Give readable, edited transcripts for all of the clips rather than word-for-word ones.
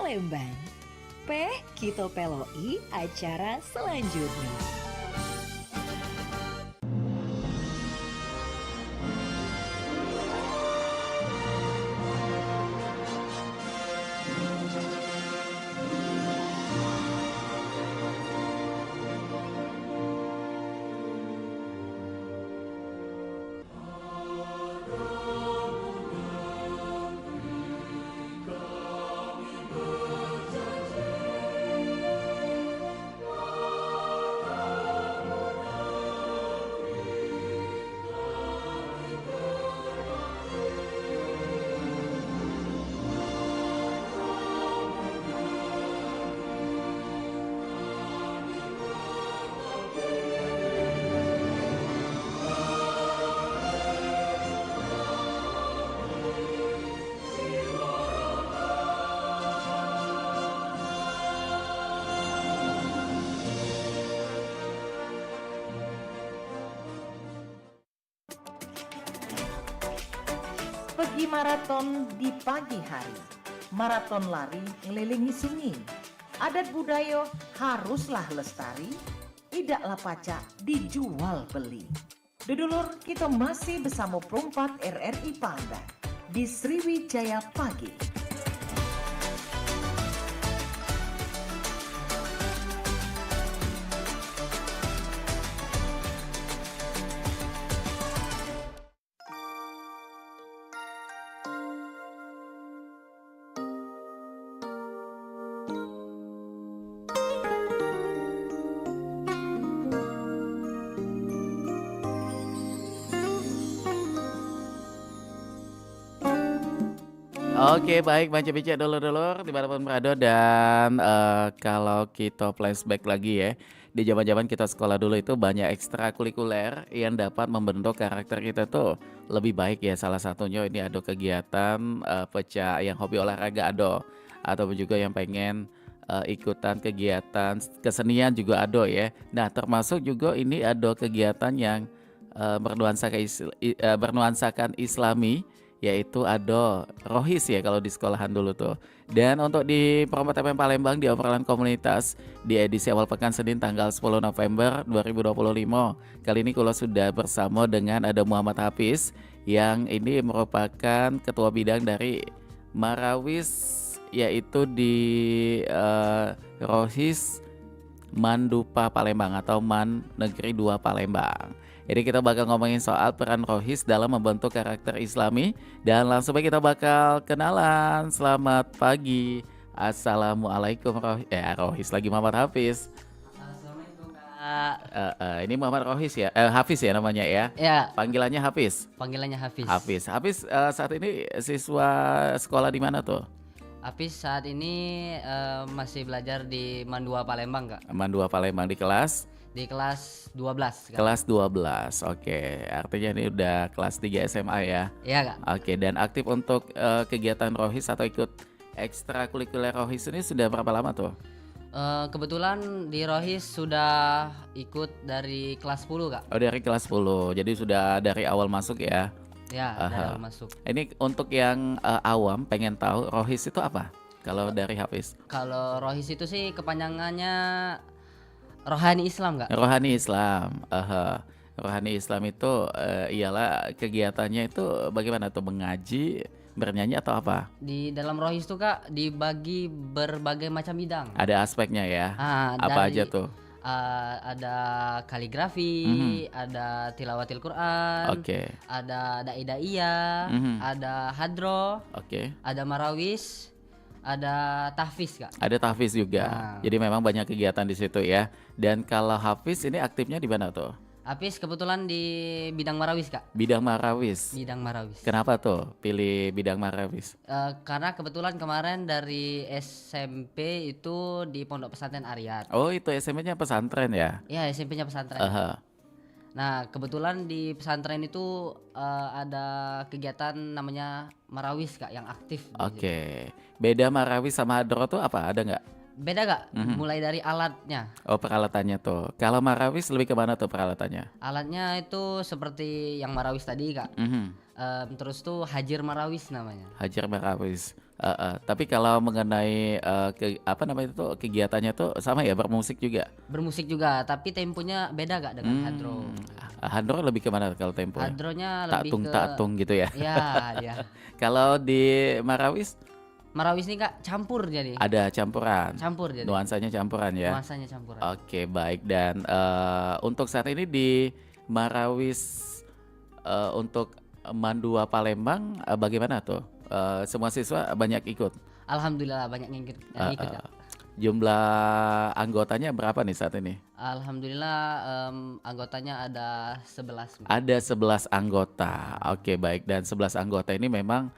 Palembang. Peh Kito Peloi acara selanjutnya. Pergi maraton di pagi hari. Maraton lari ngelilingi sunyi. Adat budaya haruslah lestari. Idaklah pacak dijual beli. Dudulur kita masih bersama perempat RRI Palembang di Sriwijaya Pagi. Oke, baik Bang Cepice dulur-dulur dimanapun berada dan kalau kita flashback lagi ya, di zaman-zaman kita sekolah dulu itu banyak ekstrakurikuler yang dapat membentuk karakter kita tuh lebih baik ya. Salah satunya ini ada kegiatan pecah yang hobi olahraga ada, ataupun juga yang pengen ikutan kegiatan kesenian juga ada ya. Nah, termasuk juga ini ada kegiatan yang bernuansakan Islami, yaitu ada rohis ya kalau di sekolahan dulu tuh. Dan untuk di Perompak TPM Palembang di obrolan komunitas di edisi awal pekan Senin tanggal 10 November 2025. Kali ini kalau sudah bersama dengan ada Muhammad Hafiz yang ini merupakan ketua bidang dari Marawis, yaitu di Rohis Mandupa Palembang atau Man Negeri 2 Palembang. Jadi kita bakal ngomongin soal peran rohis dalam membentuk karakter Islami. Dan langsung aja kita bakal kenalan. Selamat pagi. Assalamualaikum Rohis lagi Muhammad Hafiz. Assalamualaikum Kak. Ini Muhammad Rohis ya, Hafiz ya namanya ya. Ya, Panggilannya Hafiz. panggilannya Hafiz. Hafiz saat ini siswa sekolah di mana tuh? Hafiz saat ini masih belajar di Mandua Palembang Kak. Mandua Palembang di kelas? Di kelas 12 Kak. Kelas 12, oke. Artinya ini udah kelas 3 SMA ya. Iya Kak. Oke, dan aktif untuk kegiatan rohis atau ikut ekstrakurikuler rohis ini sudah berapa lama tuh? Kebetulan di Rohis sudah ikut dari kelas 10 Kak. Oh, dari kelas 10, jadi sudah dari awal masuk ya. Ya, dari Aha. awal masuk. Ini untuk yang awam pengen tahu rohis itu apa? Kalau dari Hafiz? Kalau Rohis itu sih kepanjangannya Rohani Islam Kak. Rohani Islam. Rohani Islam itu ialah kegiatannya itu bagaimana tuh, mengaji, bernyanyi atau apa? Di dalam Rohis tuh Kak dibagi berbagai macam bidang. Ada aspeknya ya. Apa Dari aja tuh? ada kaligrafi, ada tilawatil Quran, Oke. ada dai-daiyah, ada hadroh, Oke. ada marawis, ada tahfiz Kak. Ada tahfiz juga. Nah. Jadi memang banyak kegiatan di situ ya. Dan kalau Hafiz ini aktifnya di mana tuh? Hafiz kebetulan di bidang marawis Kak. Bidang marawis. Bidang marawis. Kenapa tuh pilih bidang marawis? Karena kebetulan kemarin dari SMP itu di Pondok Pesantren Aryat. Oh, itu SMP-nya pesantren ya? Ya SMP-nya pesantren. Aha. Nah kebetulan di pesantren itu ada kegiatan namanya marawis Kak yang aktif. di situ. Oke. Beda marawis sama hadroh tuh apa? Ada nggak? Beda Kak, mulai dari alatnya. Oh, peralatannya tuh. Kalau marawis lebih kemana tuh peralatannya? Alatnya itu seperti yang marawis tadi Kak. Mhm. Terus tuh hajir marawis namanya. Hajar marawis. Tapi kalau mengenai apa namanya itu kegiatannya tuh sama ya bermusik juga. Bermusik juga, tapi temponya beda Kak dengan hadro. Handro lebih kemana kalau tempo? Hadronya lebih Tatung ke tatung gitu ya. ya dia. Kalau di Marawis Marawis nih Kak campur jadi. ada campuran. Campur jadi. Nuansanya campuran ya. Nuansanya campuran. Oke, baik. Dan untuk saat ini di Marawis untuk Mandua Palembang bagaimana tuh? Semua siswa banyak ikut. Alhamdulillah banyak yang Eh, ikut eh, Kak. Jumlah anggotanya berapa nih saat ini? Alhamdulillah anggotanya ada 11. Ada 11 anggota. Oke, baik. Dan 11 anggota ini memang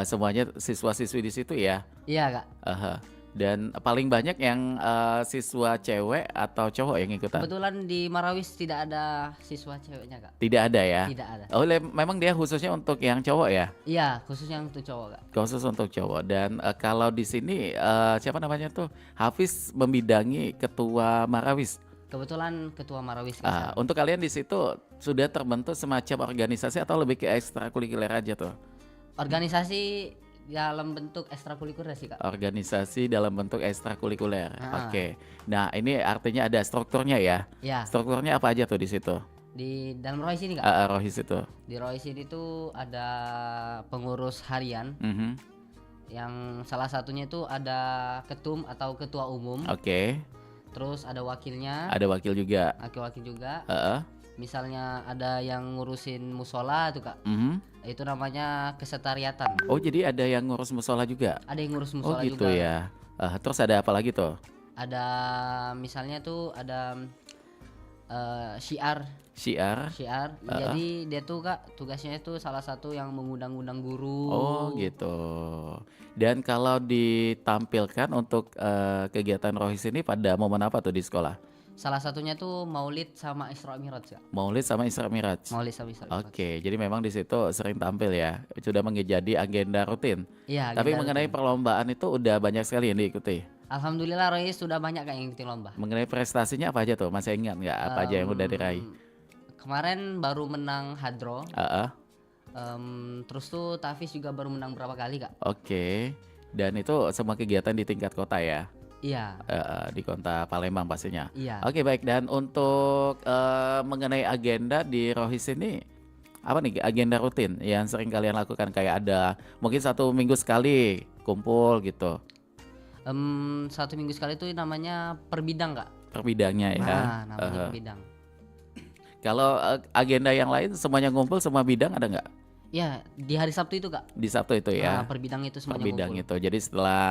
semuanya siswa-siswi di situ ya. Iya Kak. Aha. Dan paling banyak yang siswa cewek atau cowok yang ikutan? Kebetulan di Marawis tidak ada siswa ceweknya Kak. Tidak ada ya? Tidak ada. Oh, memang dia khususnya untuk yang cowok ya? Iya khususnya untuk cowok Kak. Khusus untuk cowok. Dan kalau di sini siapa namanya tuh? Hafiz membidangi ketua Marawis. Kebetulan ketua Marawis Ah, Kasar. untuk kalian di situ sudah terbentuk semacam organisasi atau lebih ke ekstrakurikuler aja tuh? Organisasi dalam bentuk ekstrakurikuler sih Kak. Organisasi dalam bentuk ekstrakurikuler. Ah. Oke. Nah, ini artinya ada strukturnya ya. Ya, Strukturnya apa aja tuh di situ? di dalam Rohis ini Kak. Rohis itu. Di Rohis ini tuh ada pengurus harian Mhm. yang salah satunya itu ada ketum atau ketua umum, Oke. terus ada wakilnya, Ada wakil juga. wakil-wakil juga. Heeh. Misalnya ada yang ngurusin musola tuh Kak. Mhm. Itu namanya kesetariatan. Oh, jadi ada yang ngurus musola juga. Ada yang ngurus Oh, musola gitu juga. ya. Terus ada apa lagi tuh? Ada misalnya tuh ada syiar. Syiar. Jadi dia tuh Kak tugasnya itu salah satu yang mengundang-undang guru. Oh, gitu. Dan kalau ditampilkan untuk kegiatan Rohis ini pada momen apa tuh di sekolah? Salah satunya tuh Maulid sama Isra Mi'raj Kak. Maulid sama Isra Miraj. Maulid sama Isra Mi'raj. Oke, jadi memang di situ sering tampil ya. Sudah menjadi agenda rutin. Iya, Tapi agenda mengenai rutin. perlombaan itu udah banyak sekali yang diikuti. Alhamdulillah Rois sudah banyak Kak yang ikut lomba. Mengenai prestasinya apa aja tuh? Masih ingat nggak apa aja yang udah diraih? Kemarin baru menang hadro. Heeh. Terus tuh Tafis juga baru menang berapa kali Kak? Oke. Dan itu semua kegiatan di tingkat kota ya. Iya. Di kota Palembang pastinya. Iya. Oke, baik. Dan untuk mengenai agenda di Rohis ini apa nih agenda rutin yang sering kalian lakukan, kayak ada mungkin 1 minggu sekali kumpul gitu Satu minggu sekali tuh namanya per bidang Kak. per bidangnya ya. Nah, namanya Heeh. per bidang. Kalau agenda yang lain semuanya ngumpul semua bidang ada nggak Ya, di hari Sabtu itu Kak. di Sabtu itu ya? Per bidang itu Per semuanya bidang ngumpul. itu. Jadi setelah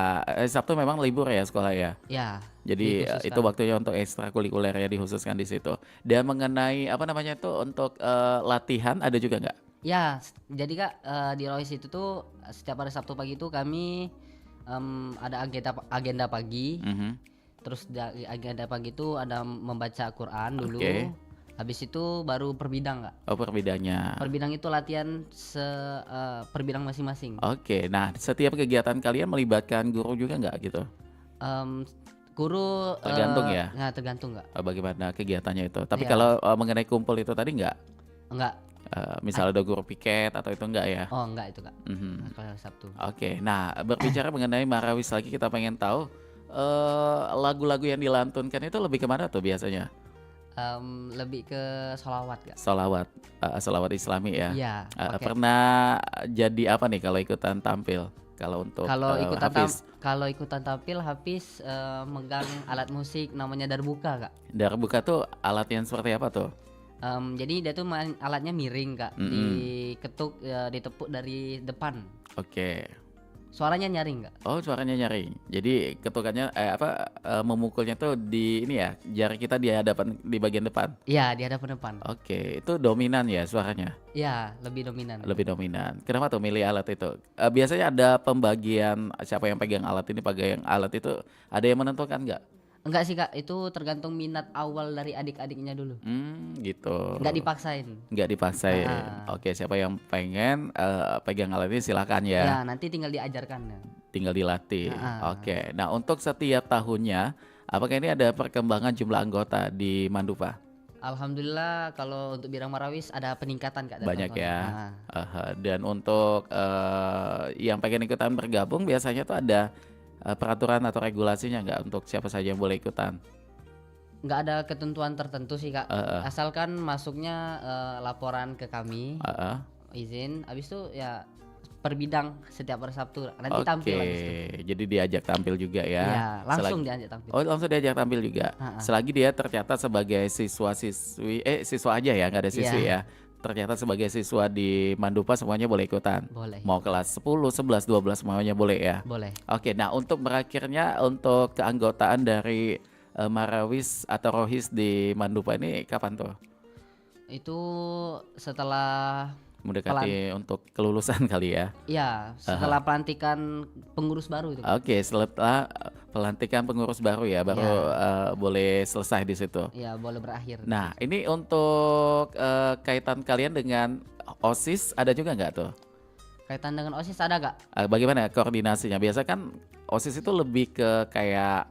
Sabtu memang libur ya sekolah ya. Ya. Jadi dikhususkan. itu waktunya untuk ekstrakurikuler ya dikhususkan di situ. Dan mengenai apa namanya tuh untuk latihan ada juga nggak? Ya, jadi Kak di Rois itu tuh setiap hari Sabtu pagi itu kami ada agenda pagi. Mhm. Terus di agenda pagi itu ada membaca Quran dulu. Oke. Habis itu baru per bidang Kak. Oh, per bidangnya. Per bidang itu latihan per bidang masing-masing. Oke, nah setiap kegiatan kalian melibatkan guru juga nggak gitu? Guru Tergantung ya? Nah, tergantung Kak. Bagaimana kegiatannya itu? Tapi Iya. kalau mengenai kumpul itu tadi nggak? Enggak. Misalnya ada guru piket atau itu enggak ya? Oh, enggak itu Kak. Mhm. Nah, kalau hari Sabtu. Oke, nah berbicara mengenai Marawis lagi, kita pengen tahu lagu-lagu yang dilantunkan itu lebih kemana tuh biasanya? Lebih ke sholawat Kak. Sholawat Islami ya. Iya. pakai- Pernah jadi apa nih kalau ikutan tampil? Kalau untuk Kalau Hafiz, ikutan tampil Hafiz megang alat musik namanya darbuka Kak. darbuka tuh alat yang seperti apa tuh? Jadi dia tuh alatnya miring Kak, Mm-mm. diketuk ditepuk dari depan. Oke. Suaranya nyaring Kak. Oh, suaranya nyaring. Jadi ketukannya memukulnya tuh di ini ya, jari kita di hadapan di bagian depan. Iya, di hadapan depan. Oke, itu dominan ya suaranya, Iya, lebih dominan. lebih dominan. Kenapa tuh milih alat itu? Biasanya ada pembagian siapa yang pegang alat ini, pegang alat itu ada yang menentukan nggak? Enggak sih Kak, itu tergantung minat awal dari adik-adiknya dulu. Gitu. Enggak dipaksain. Nggak dipaksain. Ah. Oke, siapa yang pengen pegang alat ini silakan ya. Ya, nanti tinggal diajarkan. Tinggal dilatih. Ah. Oke. Nah, untuk setiap tahunnya, apakah ini ada perkembangan jumlah anggota di Mandupa? Alhamdulillah kalau untuk Birang Marawis ada peningkatan Kak dari Banyak tahun-tahun. ya. Nah, Aha. Dan untuk yang pengen ikutan bergabung biasanya tuh ada peraturan atau regulasinya nggak untuk siapa saja yang boleh ikutan? nggak ada ketentuan tertentu sih Kak. Heeh. Asalkan masuknya laporan ke kami, Heeh. izin, habis itu ya per bidang setiap hari Sabtu nanti Oke, tampil habis itu. jadi diajak tampil juga Iya, ya. langsung Selagi, diajak tampil. oh langsung diajak tampil juga. Heeh. Selagi dia tercatat sebagai siswa-siswi, siswa aja ya, nggak ada siswi Iya, ya. Tercatat sebagai siswa di Mandupa semuanya boleh ikutan. boleh. Mau kelas 10, 11, 12 semuanya boleh ya. Boleh. Oke, nah untuk berakhirnya untuk keanggotaan dari Marawis atau Rohis di Mandupa ini kapan tuh? Itu setelah Mendekati untuk kelulusan kali ya. ya, setelah pelantikan pengurus baru itu Kak. Oke, setelah pelantikan pengurus baru ya, baru boleh selesai di situ. Ya, boleh berakhir. Nah, ini untuk kaitan kalian dengan OSIS ada juga nggak tuh? Kaitan dengan OSIS ada gak? Bagaimana koordinasinya? Biasa kan OSIS itu lebih ke kayak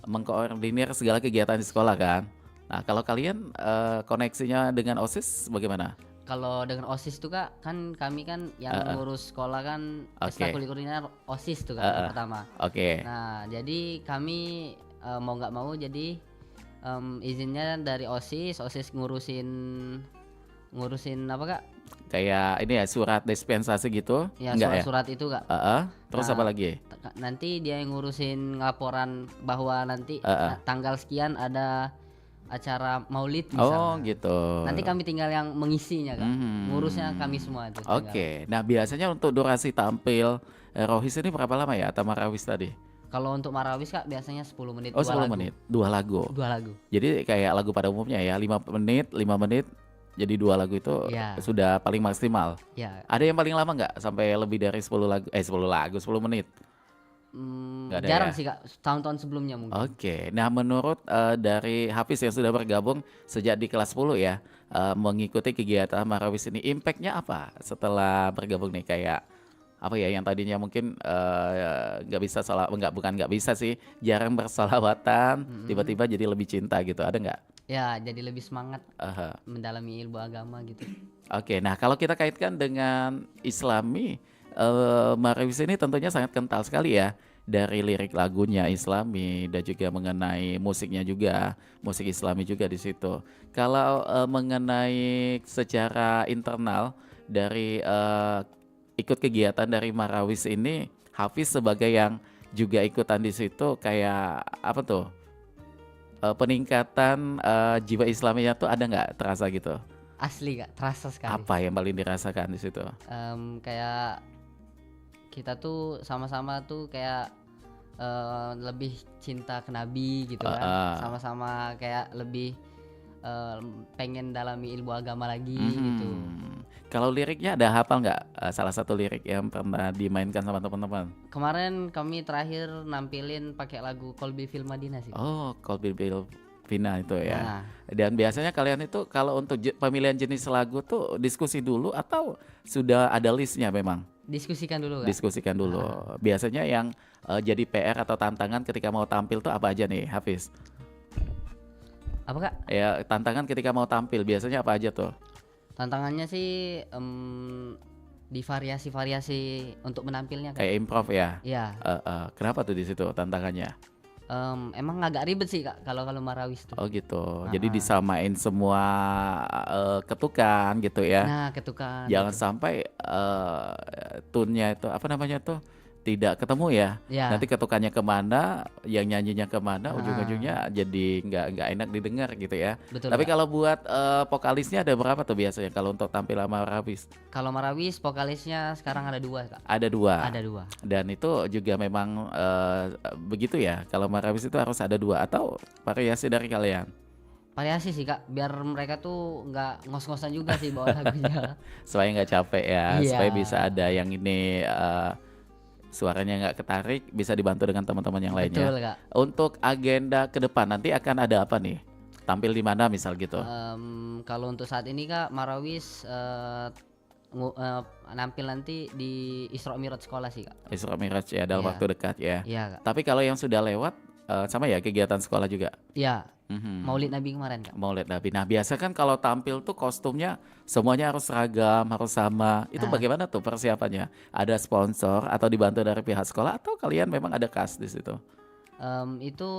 mengkoordinir segala kegiatan di sekolah kan. Nah, kalau kalian koneksinya dengan OSIS bagaimana? Kalau dengan OSIS tuh Kak, kan kami kan yang ngurus sekolah kan Oke. ekstrakurikuler OSIS tuh Kak yang pertama. Oke. Nah, jadi kami mau nggak mau jadi izinnya dari OSIS, OSIS ngurusin apa Kak? Kayak ini ya surat dispensasi gitu? Ya Enggak ya? surat-surat itu Kak. Terus Nah, apa lagi? Nanti dia yang ngurusin laporan bahwa nanti tanggal sekian ada acara maulid Oh misalnya. gitu. Nanti kami tinggal yang mengisinya Kak. Mhm. Ngurusnya kami semua itu. Oke. Nah biasanya untuk durasi tampil Rohis ini berapa lama ya atau Marawis tadi? Kalau untuk Marawis Kak biasanya 10 menit Oh 10 2 lagu. menit, 2 lagu. 2 lagu. Jadi kayak lagu pada umumnya ya 5 menit, 5 menit. Jadi 2 lagu itu Ya. sudah paling maksimal. Ya, Ada yang paling lama nggak sampai lebih dari 10 lagu? 10 lagu, 10 menit. Nggak ada jarang ya? sih Kak, tahun-tahun sebelumnya mungkin. Oke, nah menurut dari Hafiz yang sudah bergabung sejak di kelas 10 ya, mengikuti kegiatan Marawis ini, impact-nya apa setelah bergabung nih? Kayak apa ya yang tadinya mungkin nggak bisa bukan nggak bisa sih, jarang bersolawatan, tiba-tiba jadi lebih cinta gitu, ada nggak? Ya, jadi lebih semangat Aha. mendalami ilmu agama gitu. Oke, nah kalau kita kaitkan dengan Islami, Marawis ini tentunya sangat kental sekali ya dari lirik lagunya Islami dan juga mengenai musiknya juga, musik Islami juga di situ. Kalau mengenai secara internal dari ikut kegiatan dari Marawis ini, Hafiz sebagai yang juga ikutan di situ kayak apa tuh? Peningkatan jiwa Islaminya tuh ada nggak terasa gitu? Asli Kak, terasa sekali. Apa yang paling dirasakan di situ? Kayak kita tuh sama-sama tuh kayak lebih cinta ke Nabi gitu kan. Sama-sama kayak lebih pengen dalami ilmu agama lagi gitu. Kalau liriknya ada hafal nggak? Salah satu lirik yang pernah dimainkan sama teman-teman? Kemarin kami terakhir nampilin pakai lagu Kolbi Fil Madinah sih. Oh, Kolbil Bil Vina itu ya. Nah, Dan biasanya kalian itu kalau untuk pemilihan jenis lagu tuh diskusi dulu atau sudah ada listnya memang? diskusikan dulu Kak. Diskusikan dulu. Biasanya yang jadi PR atau tantangan ketika mau tampil tuh apa aja nih, Hafiz? Apa Kak? Ya, tantangan ketika mau tampil biasanya apa aja tuh? Tantangannya sih di variasi-variasi untuk menampilnya Kak. Kayak improv ya? Ya, Kenapa tuh di situ tantangannya? emang agak ribet sih Kak kalau Marawis tuh. Oh gitu. Jadi disamain semua ketukan gitu ya. Nah, ketukan. Jangan sampai tune-nya itu apa namanya tuh tidak ketemu ya. Ya. Nanti ketukannya kemana, yang nyanyinya kemana, ujung-ujungnya jadi nggak enak didengar gitu ya. Betul. Tapi Kak. kalau buat vokalisnya ada berapa tuh biasanya kalau untuk tampil sama Marawis? Kalau Marawis vokalisnya sekarang ada 2 Kak. Ada 2. Ada 2. Dan itu juga memang begitu ya. Kalau Marawis itu harus ada 2 atau variasi dari kalian? Variasi sih Kak, biar mereka tuh nggak ngos-ngosan juga sih bawa lagunya. Supaya nggak capek ya, Iya. supaya bisa ada yang ini suaranya nggak ketarik, bisa dibantu dengan teman-teman yang lainnya. Betul Kak. Untuk agenda ke depan nanti akan ada apa nih? Tampil di mana misal gitu? Kalau untuk saat ini Kak, Marawis nampil nanti di Isra Mi'raj sekolah sih Kak. Isra Miraj ya dalam Iya. waktu dekat ya. Iya Kak. Tapi kalau yang sudah lewat sama ya kegiatan sekolah juga. Iya, Maulid Nabi kemarin Kak. Maulid Nabi. Nah, biasa kan kalau tampil tuh kostumnya semuanya harus seragam, harus sama. Itu Nah, bagaimana tuh persiapannya? Ada sponsor atau dibantu dari pihak sekolah atau kalian memang ada kas di situ? itu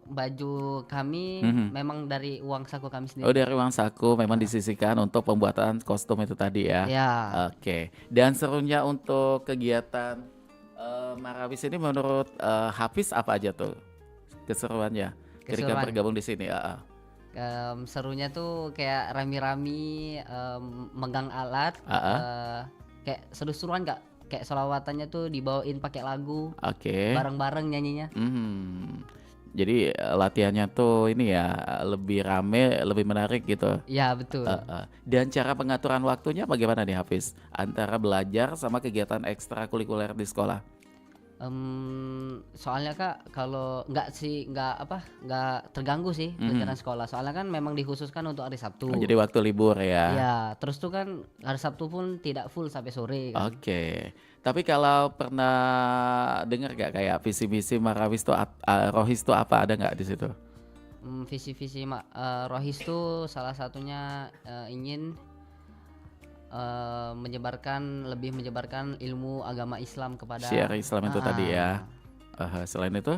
baju kami Mhm. memang dari uang saku kami Oh, sendiri. dari uang saku memang disisihkan untuk pembuatan kostum itu tadi ya. Ya, Oke. Dan serunya untuk kegiatan Marawis ini menurut Hafiz apa aja tuh keseruannya ketika keseruan. bergabung di sini? Serunya tuh kayak rami-rami megang alat, kayak seru-seruan Kak. Kayak solawatannya tuh dibawain pakai lagu, Oke. bareng-bareng nyanyinya. Jadi latihannya tuh ini ya lebih rame, lebih menarik gitu. Ya betul. Dan cara pengaturan waktunya bagaimana nih Hafiz? Antara belajar sama kegiatan ekstrakurikuler di sekolah. Soalnya Kak kalau nggak terganggu sih kegiatan sekolah. Soalnya kan memang dikhususkan untuk hari Sabtu. Oh, jadi waktu libur ya. Ya, terus tuh kan hari Sabtu pun tidak full sampai sore kan. Oke. Tapi kalau pernah dengar gak kayak visi-visi Marawis tuh Rohis tuh apa, ada nggak di situ? Visi-visi Rohis tuh salah satunya ingin lebih menyebarkan ilmu agama Islam kepada Syiar Islam itu tadi ya. Selain itu?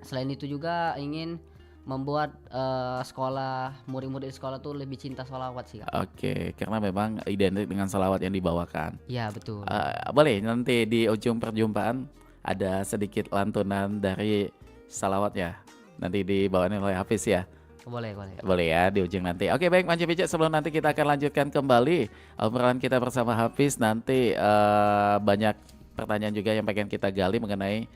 Selain itu juga ingin membuat sekolah, murid-murid sekolah tuh lebih cinta sholawat sih Kak. Oke, karena memang identik dengan salawat yang dibawakan. Iya betul. Boleh nanti di ujung perjumpaan ada sedikit lantunan dari salawatnya. Nanti dibawain oleh Hafiz ya. Boleh, boleh. Boleh ya di ujung nanti. Oke, baik Manja Bijak, sebelum nanti kita akan lanjutkan kembali obrolan kita bersama Hafiz. Nanti banyak pertanyaan juga yang pengen kita gali mengenai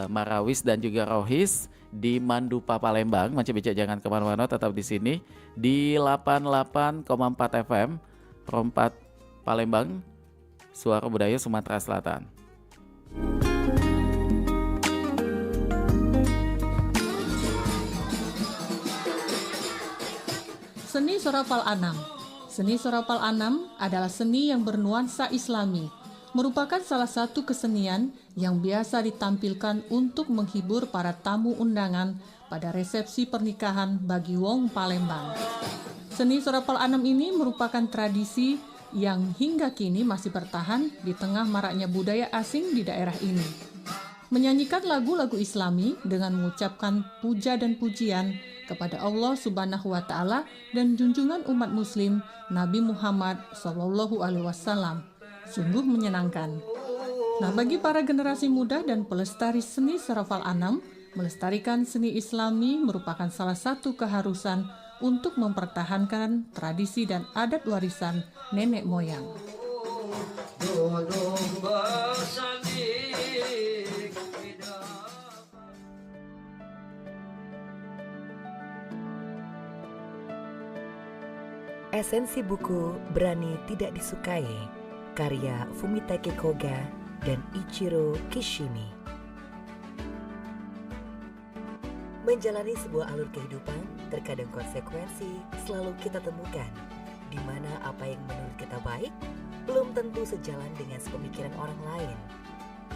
Marawis dan juga Rohis di Mandupa Palembang. Manja Bijak jangan kemana-mana, tetap di sini di 88,4 FM Rompat Palembang, Suara Budaya Sumatera Selatan. Seni Sorapal Anam. Seni Sorapal Anam adalah seni yang bernuansa Islami, merupakan salah satu kesenian yang biasa ditampilkan untuk menghibur para tamu undangan pada resepsi pernikahan bagi wong Palembang. Seni Sorapal Anam ini merupakan tradisi yang hingga kini masih bertahan di tengah maraknya budaya asing di daerah ini. Menyanyikan lagu-lagu Islami dengan mengucapkan puja dan pujian kepada Allah Subhanahu wa Ta'ala dan junjungan umat Muslim Nabi Muhammad SAW. Sungguh menyenangkan. Nah, bagi para generasi muda dan pelestari seni Sorapal Anam, melestarikan seni Islami merupakan salah satu keharusan untuk mempertahankan tradisi dan adat warisan nenek moyang. Esensi buku Berani Tidak Disukai, karya Fumitake Koga dan Ichiro Kishimi. Menjalani sebuah alur kehidupan, terkadang konsekuensi selalu kita temukan, di mana apa yang menurut kita baik, belum tentu sejalan dengan sepemikiran orang lain.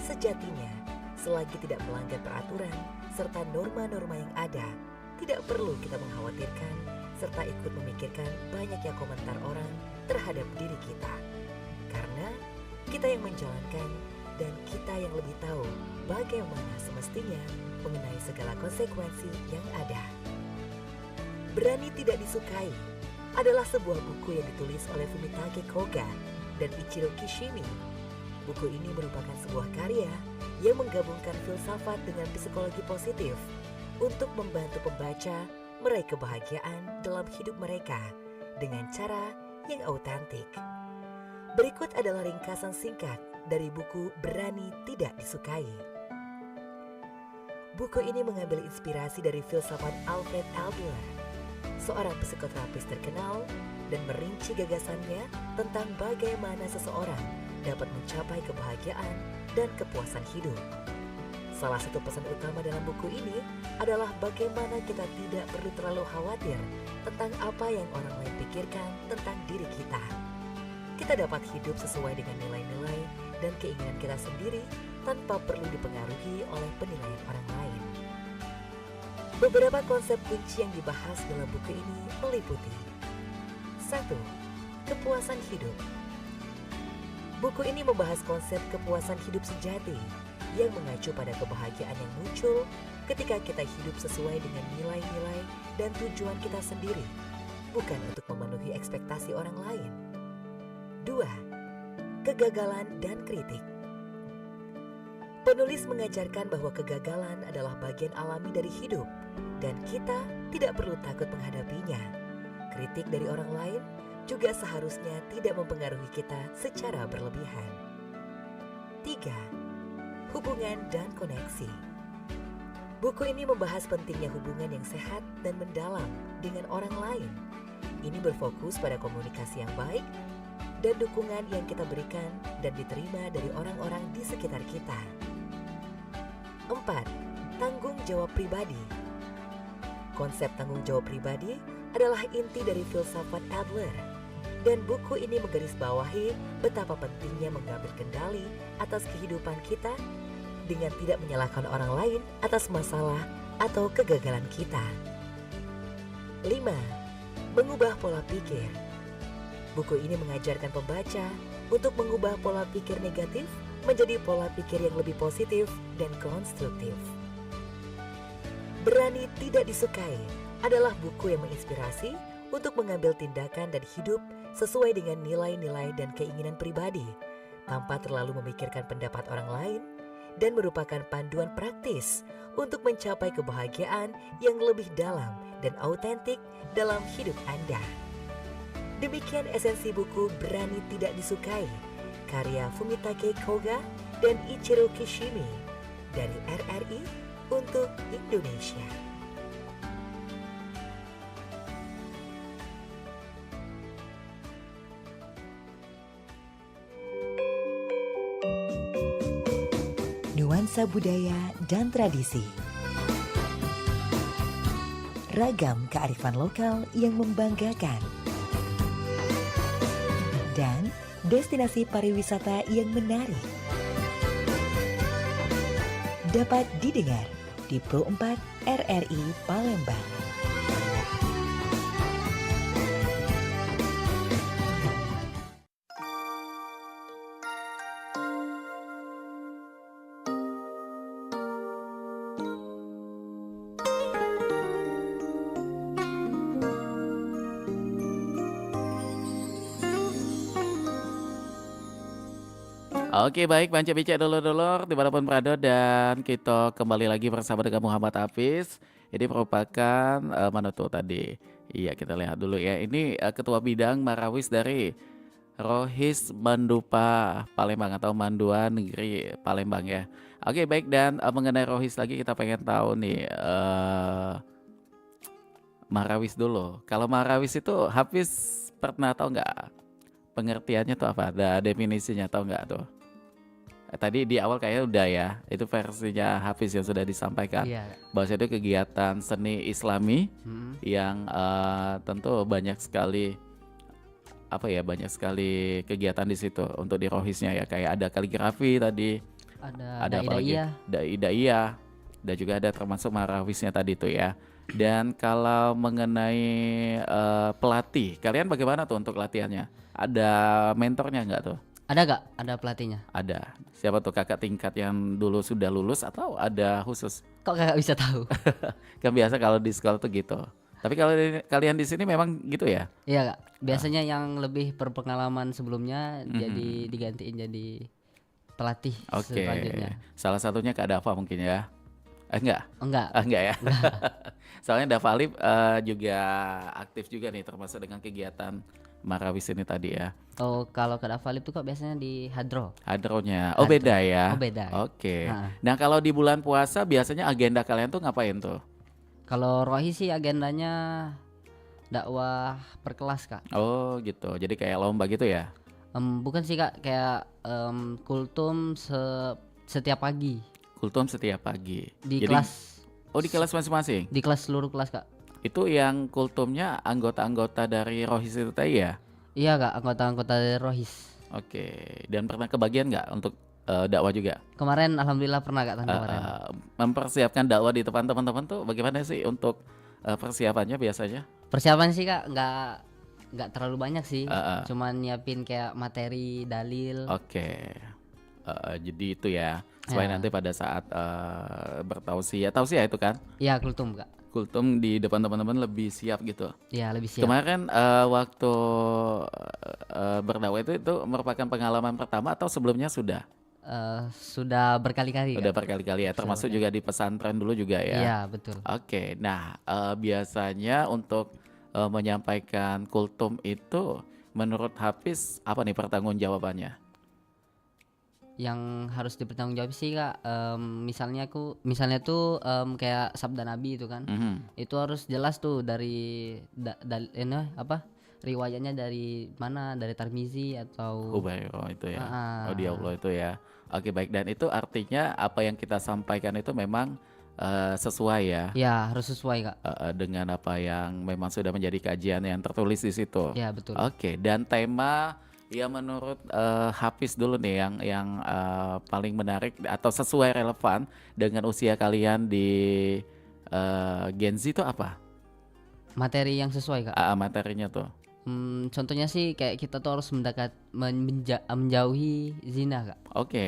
Sejatinya, selagi tidak melanggar peraturan serta norma-norma yang ada, tidak perlu kita mengkhawatirkan serta ikut memikirkan banyaknya komentar orang terhadap diri kita. Karena kita yang menjalankan dan kita yang lebih tahu bagaimana semestinya mengenai segala konsekuensi yang ada. Berani Tidak Disukai adalah sebuah buku yang ditulis oleh Fumitake Koga dan Ichiro Kishimi. Buku ini merupakan sebuah karya yang menggabungkan filsafat dengan psikologi positif untuk membantu pembaca meraih kebahagiaan dalam hidup mereka dengan cara yang autentik. Berikut adalah ringkasan singkat dari buku Berani Tidak Disukai. Buku ini mengambil inspirasi dari filsafat Alfred Adler, seorang psikoterapis terkenal, dan merinci gagasannya tentang bagaimana seseorang dapat mencapai kebahagiaan dan kepuasan hidup. Salah satu pesan utama dalam buku ini adalah bagaimana kita tidak perlu terlalu khawatir tentang apa yang orang lain pikirkan tentang diri kita. Kita dapat hidup sesuai dengan nilai-nilai dan keinginan kita sendiri tanpa perlu dipengaruhi oleh penilaian orang lain. Beberapa konsep kunci yang dibahas dalam buku ini meliputi 1. Kepuasan hidup. Buku ini membahas konsep kepuasan hidup sejati yang mengacu pada kebahagiaan yang muncul ketika kita hidup sesuai dengan nilai-nilai dan tujuan kita sendiri, bukan untuk memenuhi ekspektasi orang lain. 2. Kegagalan dan kritik. Penulis mengajarkan bahwa kegagalan adalah bagian alami dari hidup dan kita tidak perlu takut menghadapinya. Kritik dari orang lain juga seharusnya tidak mempengaruhi kita secara berlebihan. 3. Hubungan dan koneksi. Buku ini membahas pentingnya hubungan yang sehat dan mendalam dengan orang lain. Ini berfokus pada komunikasi yang baik dan dukungan yang kita berikan dan diterima dari orang-orang di sekitar kita. 4. Tanggung jawab pribadi. Konsep tanggung jawab pribadi adalah inti dari filsafat Adler, dan buku ini menggarisbawahi betapa pentingnya mengambil kendali atas kehidupan kita dengan tidak menyalahkan orang lain atas masalah atau kegagalan kita. 5. Mengubah pola pikir. Buku ini mengajarkan pembaca untuk mengubah pola pikir negatif menjadi pola pikir yang lebih positif dan konstruktif. Berani Tidak Disukai adalah buku yang menginspirasi untuk mengambil tindakan dan hidup sesuai dengan nilai-nilai dan keinginan pribadi, tanpa terlalu memikirkan pendapat orang lain, dan merupakan panduan praktis untuk mencapai kebahagiaan yang lebih dalam dan autentik dalam hidup Anda. Demikian esensi buku Berani Tidak Disukai, karya Fumitake Koga dan Ichiro Kishimi dari RRI untuk Indonesia. Nuansa budaya dan tradisi. Ragam kearifan lokal yang membanggakan. Dan destinasi pariwisata yang menarik. Dapat didengar di Pro 4 RRI Palembang. Oke baik Banca Bicak dulur-dulur dimanapun berada, dan kita kembali lagi bersama dengan Muhammad Hafiz. Ini merupakan mana tuh tadi? Iya kita lihat dulu ya. Ini Ketua Bidang Marawis dari Rohis Mandupa Palembang atau Mandua Negeri Palembang ya. Oke baik, dan mengenai Rohis lagi kita pengen tahu nih Marawis dulu. Kalau Marawis itu Hafiz pernah tahu nggak pengertiannya tuh apa? Ada definisinya tahu nggak tuh? Tadi di awal kayaknya udah ya, itu versinya Hafiz yang sudah disampaikan. Iya. Bahwa itu kegiatan seni Islami yang tentu banyak sekali banyak sekali kegiatan di situ untuk di Rohisnya ya, kayak ada kaligrafi tadi, ada daiyah, dan juga ada termasuk Marawisnya tadi tuh ya. Dan kalau mengenai pelatih, kalian bagaimana tuh untuk latihannya? Ada mentornya nggak tuh? Ada gak? Ada pelatihnya? Ada. Siapa tuh kakak tingkat yang dulu sudah lulus atau ada khusus? Kok kakak bisa tahu? Kan biasa kalau di sekolah tuh gitu. Tapi kalau kalian di sini memang gitu ya? Iya kak. Biasanya yang lebih berpengalaman sebelumnya jadi digantiin jadi pelatih selanjutnya. Salah satunya Kak Dava mungkin ya? Enggak? Enggak. Enggak ya? Soalnya Dava Alif juga aktif juga nih termasuk dengan kegiatan Marawis ini tadi ya. Oh kalau Kak Dava Alif tuh kok biasanya di Hadro. Hadronya. Oh beda ya? Oh beda. Oke. Nah kalau di bulan puasa biasanya agenda kalian tuh ngapain tuh? Kalau Rohi sih agendanya dakwah per kelas kak. Oh gitu. Jadi kayak lomba gitu ya? Bukan sih kak, kayak kultum setiap pagi. Kultum setiap pagi. Di jadi, kelas. Oh di kelas masing-masing? Di kelas seluruh kelas kak. Itu yang kultumnya anggota-anggota dari Rohis itu tadi ya? Iya kak, anggota-anggota dari Rohis. Oke. Dan pernah kebagian nggak untuk dakwah juga? Kemarin alhamdulillah pernah Kak tahun Eh, kemarin. eh, mempersiapkan dakwah di depan teman-teman tuh bagaimana sih untuk persiapannya biasanya? Persiapan sih Kak nggak terlalu banyak sih. Eh, eh, Cuman nyiapin kayak materi, dalil. Oke. Jadi itu ya, supaya Ya. nanti pada saat tausiah itu kan, Ya kultum Kak. kultum di depan teman-teman lebih siap gitu. Ya lebih siap. Kemarin waktu berdakwah itu merupakan pengalaman pertama atau sebelumnya sudah? Sudah berkali-kali Udah Kak. berkali-kali ya, termasuk juga di pesantren dulu juga ya. Iya betul. Oke, nah biasanya untuk menyampaikan kultum itu menurut Hafiz apa nih pertanggungjawabannya? Yang harus dipertanggungjawab sih Kak, misalnya tuh kayak sabda Nabi itu kan, Mhm. itu harus jelas tuh dari riwayatnya dari mana, dari Tirmizi atau Hubairah itu ya, Ah, Allah itu ya. Oke baik, dan itu artinya apa yang kita sampaikan itu memang sesuai ya ya harus sesuai Kak. dengan apa yang memang sudah menjadi kajian yang tertulis di situ. Ya betul. Oke, dan tema yang menurut Hafiz dulu nih yang paling menarik atau sesuai relevan dengan usia kalian di Gen Z itu apa? Materi yang sesuai Kak. Materinya tuh. Contohnya sih kayak kita tuh harus menjauhi zina Kak. Oke,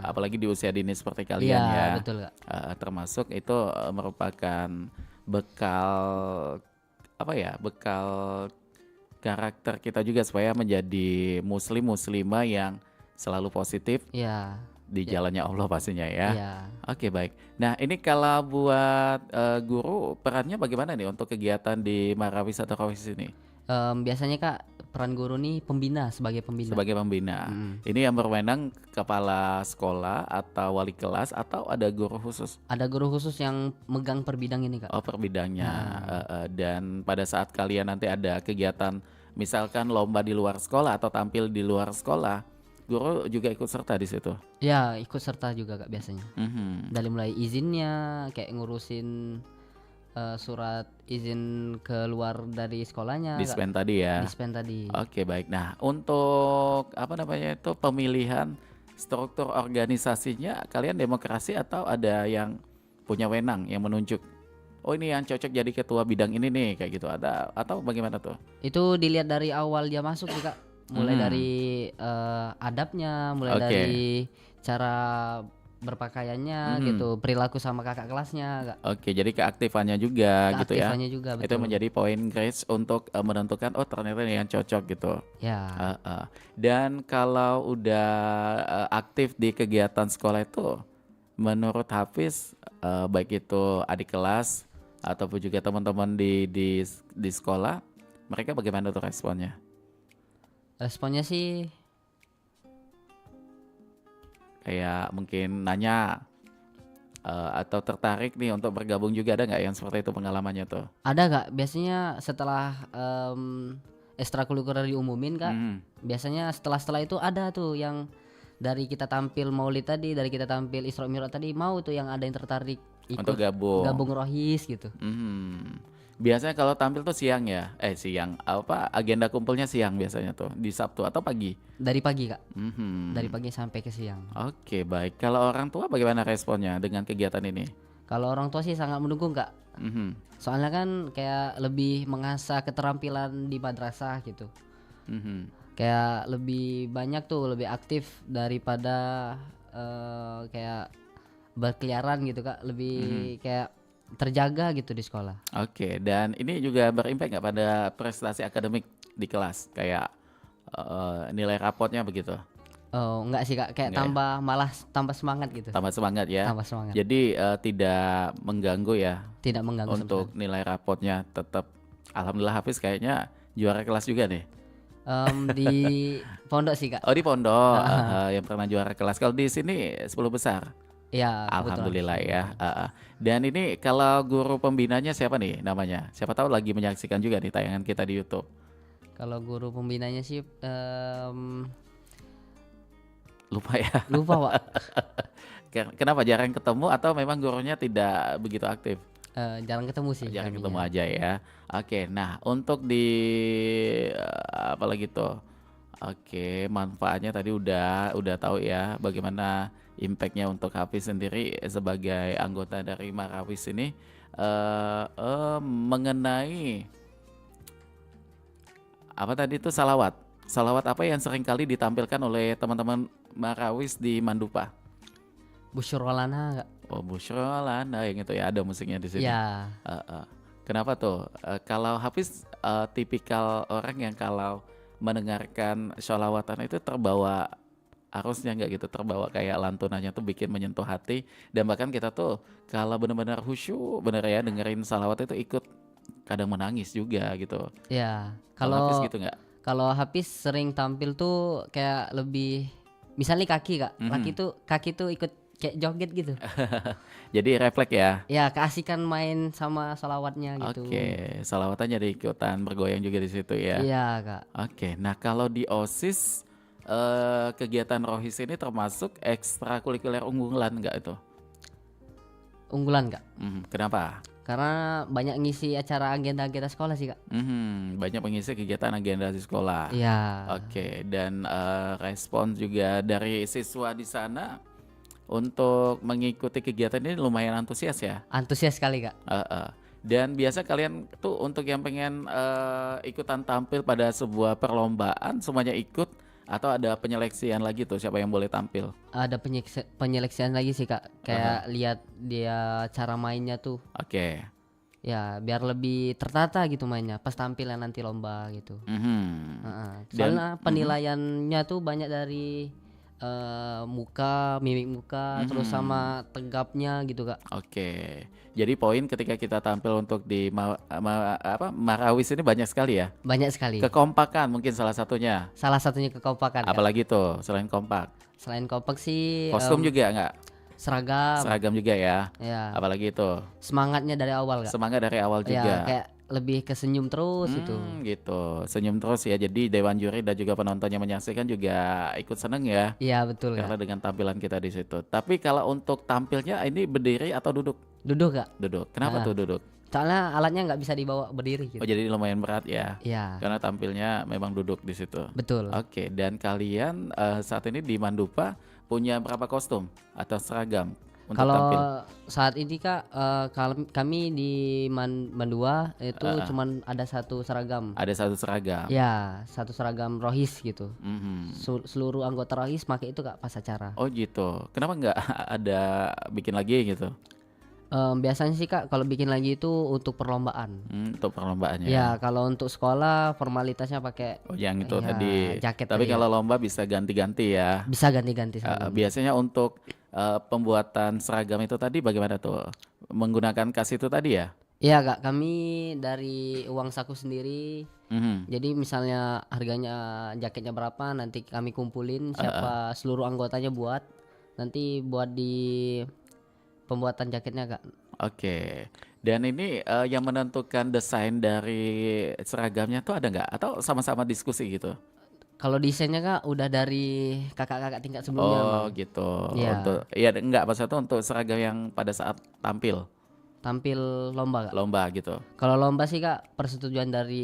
apalagi di usia dini seperti kalian Iya ya. betul Kak. Termasuk itu merupakan bekal apa ya? Bekal karakter kita juga supaya menjadi muslimah yang selalu positif Iya. di jalannya Allah pastinya ya. Iya. Oke baik. Nah ini kalau buat guru perannya bagaimana nih untuk kegiatan di Marawis atau Rawis ini Biasanya Kak peran guru nih sebagai pembina. sebagai pembina? Mm. Ini yang berwenang kepala sekolah atau wali kelas atau ada guru khusus? Ada guru khusus yang megang per bidang ini Kak. Oh per bidangnya. Dan pada saat kalian nanti ada kegiatan misalkan lomba di luar sekolah atau tampil di luar sekolah, guru juga ikut serta di situ. Ya ikut serta juga Kak biasanya. Mhm. Dari mulai izinnya kayak ngurusin surat izin keluar dari sekolahnya Kak. Dispen tadi ya. Dispen tadi. Oke baik. Nah untuk apa namanya itu pemilihan struktur organisasinya kalian demokrasi atau ada yang punya wenang yang menunjuk? Oh ini yang cocok jadi ketua bidang ini nih kayak gitu ada atau bagaimana tuh? Itu dilihat dari awal dia masuk sih Kak. Mulai dari adabnya, mulai Oke. dari cara berpakaiannya gitu, perilaku sama kakak kelasnya Kak. Oke jadi keaktifannya juga gitu ya. Keaktifannya juga Itu betul. menjadi poin Grace untuk menentukan oh ternyata ini yang cocok gitu. Ya. Dan kalau udah aktif di kegiatan sekolah itu, menurut Hafiz baik itu adik kelas ataupun juga teman-teman di sekolah, mereka bagaimana tuh responnya? Responnya sih Kayak mungkin nanya atau tertarik nih untuk bergabung juga ada nggak yang seperti itu pengalamannya tuh? ada Kak. Biasanya setelah ekstrakurikuler diumumin Kak, Hmm. biasanya setelah itu ada tuh yang dari kita tampil Maulid tadi, dari kita tampil Isra Mi'raj tadi, mau tuh yang ada yang tertarik Untuk ikut gabung. rohis gitu. Biasanya kalau tampil tuh siang ya? Siang apa agenda kumpulnya siang biasanya tuh di Sabtu atau pagi? Dari pagi Kak, Mhm. dari pagi sampai ke siang. Oke baik. Kalau orang tua bagaimana responnya dengan kegiatan ini? Kalau orang tua sih sangat mendukung Kak. Mhm. Soalnya kan kayak lebih mengasah keterampilan di madrasah gitu. Mhm. Kayak lebih banyak tuh, lebih aktif daripada kayak berkeliaran gitu Kak. Lebih kayak terjaga gitu di sekolah. Oke, dan ini juga berimpact nggak pada prestasi akademik di kelas kayak nilai rapotnya begitu? Oh, enggak sih Kak, kayak Enggak ya? malah tambah semangat gitu. Tambah semangat ya. Tambah semangat. Jadi tidak mengganggu ya Tidak mengganggu sama untuk nilai rapotnya tetap. Alhamdulillah Hafiz kayaknya juara kelas juga nih. di pondok sih Kak. Oh di pondok yang pernah juara kelas. Kalau di sini 10 besar. Ya, kebetulan. Alhamdulillah ya. Dan ini kalau guru pembinanya siapa nih namanya? Siapa tahu lagi menyaksikan juga nih tayangan kita di YouTube. Kalau guru pembinanya sih Lupa ya. lupa Pak. Kenapa jarang ketemu atau memang gurunya tidak begitu aktif? Jarang ketemu sih. Jarang kaminya. ketemu aja ya. Oke, nah untuk di apalagi tuh Oke, manfaatnya tadi udah tahu ya bagaimana impactnya untuk Hafiz sendiri sebagai anggota dari Marawis ini mengenai apa tadi itu salawat. Salawat apa yang sering kali ditampilkan oleh teman-teman Marawis di Mandupa? Busyurolana nggak? Oh, Busyra Lana yang itu ya ada musiknya di sini. Ya, Kenapa tuh? Kalau Hafiz tipikal orang yang kalau mendengarkan sholawatan itu terbawa arusnya nggak gitu, terbawa kayak lantunannya tuh bikin menyentuh hati dan bahkan kita tuh kalau benar-benar khusyuk bener ya dengerin salawat itu ikut kadang menangis juga gitu. ya. Kalau Hafiz Kalau gitu nggak? kalau Hafiz sering tampil tuh kayak lebih, misalnya kaki kak, Mhm. kaki tuh ikut kayak joget gitu. Jadi refleks ya. Ya, keasikan main sama sholawatnya gitu. Oke, salawatannya jadi ikutan bergoyang juga di situ ya. Iya kak. Oke, nah kalau di OSIS kegiatan rohis ini termasuk ekstrakurikuler unggulan nggak itu? Unggulan kak. Kenapa? Karena banyak ngisi acara agenda-agenda sekolah sih kak. Banyak mengisi kegiatan agenda di sekolah. Iya. Oke, dan respons juga dari siswa di sana untuk mengikuti kegiatan ini lumayan antusias ya. Antusias sekali kak. Dan biasa kalian tuh untuk yang pengen ikutan tampil pada sebuah perlombaan semuanya ikut atau ada penyeleksian lagi tuh siapa yang boleh tampil? Ada penyeleksian lagi sih kak. Kayak lihat dia cara mainnya tuh. Oke. Ya, biar lebih tertata gitu mainnya pas tampilnya nanti lomba gitu. Mhm. Soalnya penilaiannya tuh banyak dari muka, mimik muka, terus sama tegapnya gitu kak. Oke. Jadi poin ketika kita tampil untuk di Marawis ini banyak sekali ya. Banyak sekali. Kekompakan mungkin salah satunya. Salah satunya kekompakan kak. Apalagi tuh selain kompak. Selain kompak sih Kostum juga nggak? seragam. Seragam juga ya. Ya, Apalagi itu semangatnya dari awal kak. semangat dari awal Ya, juga. kayak lebih ke senyum terus itu. Gitu. Senyum terus ya. Jadi dewan juri dan juga penonton yang menyaksikan juga ikut seneng ya. Iya betul Karena kak. dengan tampilan kita di situ. Tapi kalau untuk tampilnya ini berdiri atau duduk? Duduk kak. Duduk. Kenapa Ah. tuh duduk? Soalnya alatnya nggak bisa dibawa berdiri gitu. Oh jadi lumayan berat ya. Iya, Karena tampilnya memang duduk di situ. betul. Oke, dan kalian saat ini di Mandupa punya berapa kostum atau seragam untuk Kalau tampil? saat ini kak, kami di Mandua itu cuman ada satu seragam. Ada satu seragam. Ya, satu seragam rohis gitu. Mhm. Seluruh anggota rohis pakai itu kak pas acara. Oh gitu. Kenapa nggak ada bikin lagi gitu? Biasanya sih kak kalau bikin lagi itu untuk perlombaan. Untuk perlombaannya. Ya, kalau untuk sekolah formalitasnya pakai Oh yang itu ya, tadi. jaket Tapi tadi kalau ya. lomba bisa ganti-ganti ya. Bisa ganti-ganti seragam. Biasanya untuk pembuatan seragam itu tadi bagaimana tuh? Menggunakan kas itu tadi ya? Iya kak, kami dari uang saku sendiri. Mhm. Jadi misalnya harganya jaketnya berapa, nanti kami kumpulin siapa seluruh anggotanya buat, nanti buat di pembuatan jaketnya kak. Oke. Dan ini yang menentukan desain dari seragamnya tuh ada nggak? Atau sama-sama diskusi gitu? Kalau desainnya kak udah dari kakak-kakak tingkat sebelumnya Oh Bang. gitu. Iya. Untuk ya enggak maksudnya untuk seragam yang pada saat tampil Tampil lomba kak. lomba gitu. Kalau lomba sih kak persetujuan dari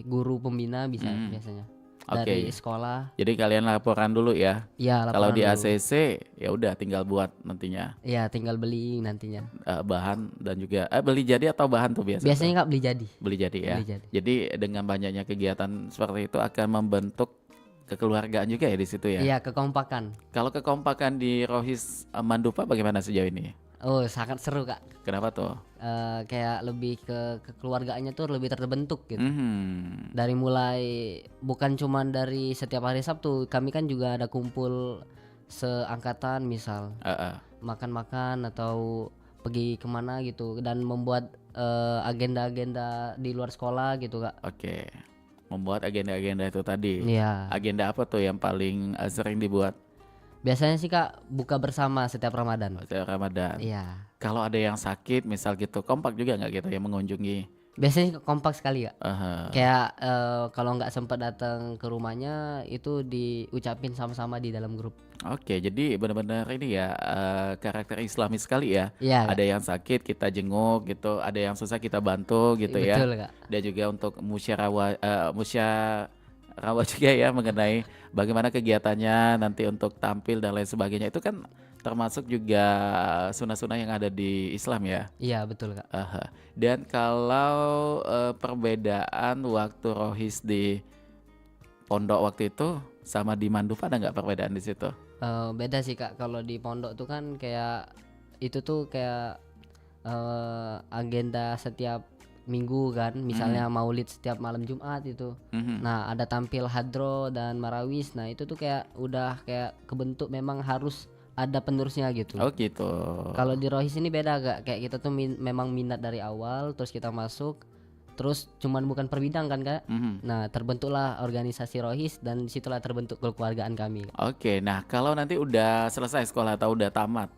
guru pembina bisa biasanya. Dari Oke. sekolah. Jadi kalian laporan dulu ya. Iya Kalau laporan di dulu. ACC ya udah tinggal buat nantinya Iya tinggal beli nantinya. bahan dan juga beli jadi atau bahan tuh biasa? Biasanya kak beli jadi. Beli jadi ya. Beli jadi. Jadi dengan banyaknya kegiatan seperti itu akan membentuk kekeluargaan juga ya di situ ya. Iya kekompakan. Kalau kekompakan di Rohis Mandupa bagaimana sejauh ini? Oh sangat seru kak. Kenapa tuh? Kayak lebih ke kekeluargaannya tuh lebih terbentuk gitu. Mhm. Dari mulai bukan cuman dari setiap hari Sabtu, kami kan juga ada kumpul seangkatan misal makan-makan atau pergi kemana gitu dan membuat agenda-agenda di luar sekolah gitu kak. Oke. Membuat agenda-agenda itu tadi. Iya. Agenda apa tuh yang paling sering dibuat Biasanya sih kak buka bersama setiap Ramadan. pada Ramadan? Iya. Kalau ada yang sakit misal gitu, kompak juga nggak gitu yang mengunjungi? Biasanya kompak sekali kak. Aha. Kayak kalau nggak sempat datang ke rumahnya itu diucapin sama-sama di dalam grup. Oke, jadi benar-benar ini ya karakter Islami sekali ya. Iya kak. Ada yang sakit kita jenguk gitu, ada yang susah kita bantu gitu ya. Betul kak. Dan juga untuk rawa juga ya mengenai bagaimana kegiatannya nanti untuk tampil dan lain sebagainya. Itu kan termasuk juga sunah-sunah yang ada di Islam ya. Iya betul Kak. Aha. Dan kalau perbedaan waktu rohis di pondok waktu itu sama di manduf ada nggak perbedaan di situ? Beda sih Kak, kalau di pondok tuh kan kayak itu tuh kayak agenda setiap minggu kan, misalnya maulid setiap malam Jumat itu. Nah ada tampil hadro dan marawis, nah itu tuh kayak udah kayak kebentuk memang harus ada penerusnya gitu. Oh gitu. Kalau di rohis ini beda Kak, kayak kita tuh memang minat dari awal, terus kita masuk, terus cuman bukan per bidang kan Kak. Nah terbentuklah organisasi rohis dan disitulah terbentuk kekeluargaan kami. Oke, nah kalau nanti udah selesai sekolah atau udah tamat,